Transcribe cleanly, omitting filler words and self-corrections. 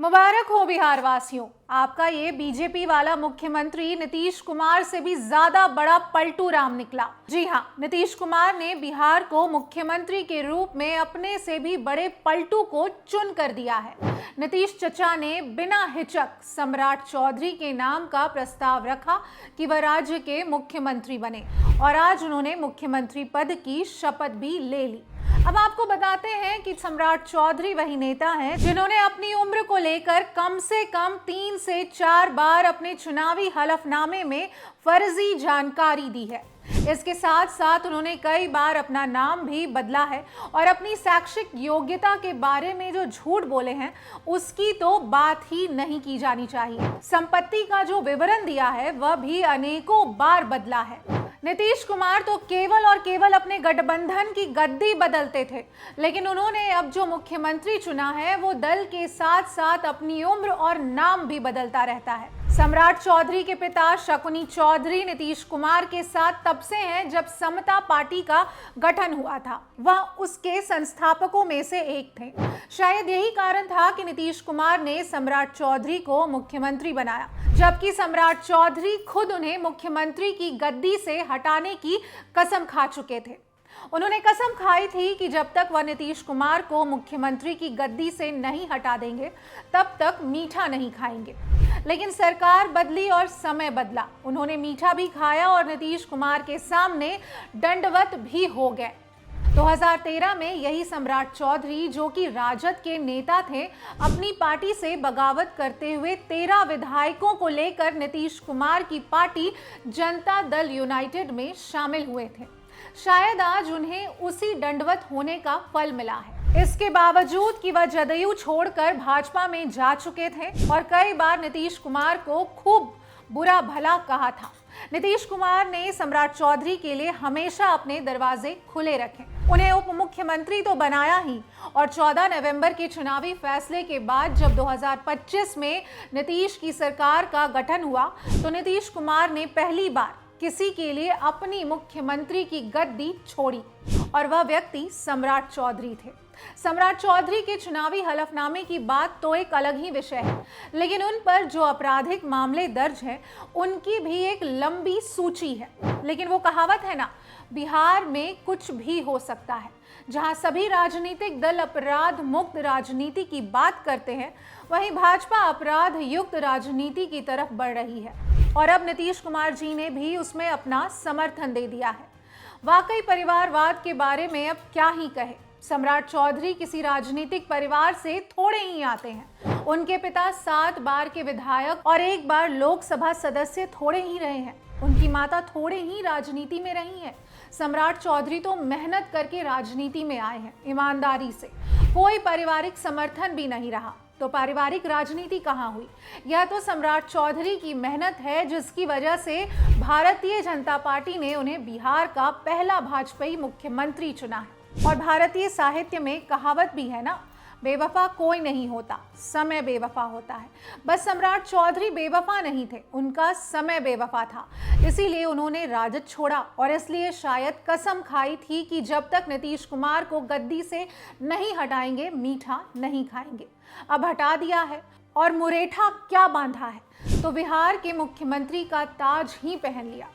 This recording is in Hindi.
मुबारक हो बिहार वासियों, आपका ये बीजेपी वाला मुख्यमंत्री नीतीश कुमार से भी ज्यादा बड़ा पलटू राम निकला। जी हाँ, नीतीश कुमार ने बिहार को मुख्यमंत्री के रूप में अपने से भी बड़े पलटू को चुन कर दिया है। नीतीश चचा ने बिना हिचक सम्राट चौधरी के नाम का प्रस्ताव रखा कि वह राज्य के मुख्यमंत्री बने और आज उन्होंने मुख्यमंत्री पद की शपथ भी ले ली। अब आपको बताते हैं कि सम्राट चौधरी वही नेता हैं जिन्होंने अपनी उम्र को लेकर कम से कम 3 से 4 बार अपने चुनावी हलफनामे में फर्जी जानकारी दी है। इसके साथ साथ उन्होंने कई बार अपना नाम भी बदला है और अपनी शैक्षिक योग्यता के बारे में जो झूठ बोले हैं उसकी तो बात ही नहीं की जानी चाहिए। संपत्ति का जो विवरण दिया है वह भी अनेकों बार बदला है। नीतीश कुमार तो केवल और केवल अपने गठबंधन की गद्दी बदलते थे, लेकिन उन्होंने अब जो मुख्यमंत्री चुना है वो दल के साथ साथ अपनी उम्र और नाम भी बदलता रहता है। सम्राट चौधरी के पिता शकुनी चौधरी नीतीश कुमार के साथ तब से हैं जब समता पार्टी का गठन हुआ था। वह उसके संस्थापकों में से एक थे। शायद यही कारण था कि नीतीश कुमार ने सम्राट चौधरी को मुख्यमंत्री बनाया, जबकि सम्राट चौधरी खुद उन्हें मुख्यमंत्री की गद्दी से हटाने की कसम खा चुके थे। उन्होंने कसम खाई थी कि जब तक वह नीतीश कुमार को मुख्यमंत्री की गद्दी से नहीं हटा देंगे तब तक मीठा नहीं खाएंगे। लेकिन सरकार बदली और समय बदला। उन्होंने मीठा भी खाया और नीतीश कुमार के सामने दंडवत भी हो गए। 2013 में यही सम्राट चौधरी, जो कि राजद के नेता थे, अपनी पार्टी से बगावत करते हुए 13 विधायकों को लेकर नीतीश कुमार की पार्टी जनता दल यूनाइटेड में शामिल हुए थे। शायद आज उन्हें उसी दंडवत होने का फल मिला है। इसके बावजूद कि वह जदयू छोड़कर भाजपा में जा चुके थे और कई बार नीतीश कुमार को खूब बुरा भला कहा था, नीतीश कुमार ने सम्राट चौधरी के लिए हमेशा अपने दरवाजे खुले रखे। उन्हें उप मुख्यमंत्री तो बनाया ही, और 14 नवंबर के चुनावी फैसले के बाद जब 2025 में नीतीश की सरकार का गठन हुआ तो नीतीश कुमार ने पहली बार किसी के लिए अपनी मुख्यमंत्री की गद्दी छोड़ी और वह व्यक्ति सम्राट चौधरी थे। सम्राट चौधरी के चुनावी हलफनामे की बात तो एक अलग ही विषय है, लेकिन उन पर जो आपराधिक मामले दर्ज हैं उनकी भी एक लंबी सूची है। लेकिन वो कहावत है ना, बिहार में कुछ भी हो सकता है। जहां सभी राजनीतिक दल अपराध मुक्त राजनीति की बात करते हैं, वहीं भाजपा अपराध युक्त राजनीति की तरफ बढ़ रही है और अब नीतीश कुमार जी ने भी उसमें अपना समर्थन दे दिया है। वाकई परिवारवाद के बारे में अब क्या ही कहे। सम्राट चौधरी किसी राजनीतिक परिवार से थोड़े ही आते हैं। उनके पिता 7 बार के विधायक और 1 बार लोकसभा सदस्य थोड़े ही रहे हैं। उनकी माता थोड़े ही राजनीति में रही हैं। सम्राट चौधरी तो मेहनत करके राजनीति में आए हैं, ईमानदारी से। कोई पारिवारिक समर्थन भी नहीं रहा, तो पारिवारिक राजनीति कहाँ हुई? यह तो सम्राट चौधरी की मेहनत है, जिसकी वजह से भारतीय जनता पार्टी ने उन्हें बिहार का पहला भाजपाई मुख्यमंत्री चुना है। और भारतीय साहित्य में कहावत भी है ना, बेवफा कोई नहीं होता, समय बेवफा होता है। बस सम्राट चौधरी बेवफा नहीं थे, उनका समय बेवफा था। इसीलिए उन्होंने राजद छोड़ा और इसलिए शायद कसम खाई थी कि जब तक नीतीश कुमार को गद्दी से नहीं हटाएंगे मीठा नहीं खाएंगे। अब हटा दिया है और मुरेठा क्या बांधा है, तो बिहार के मुख्यमंत्री का ताज ही पहन लिया।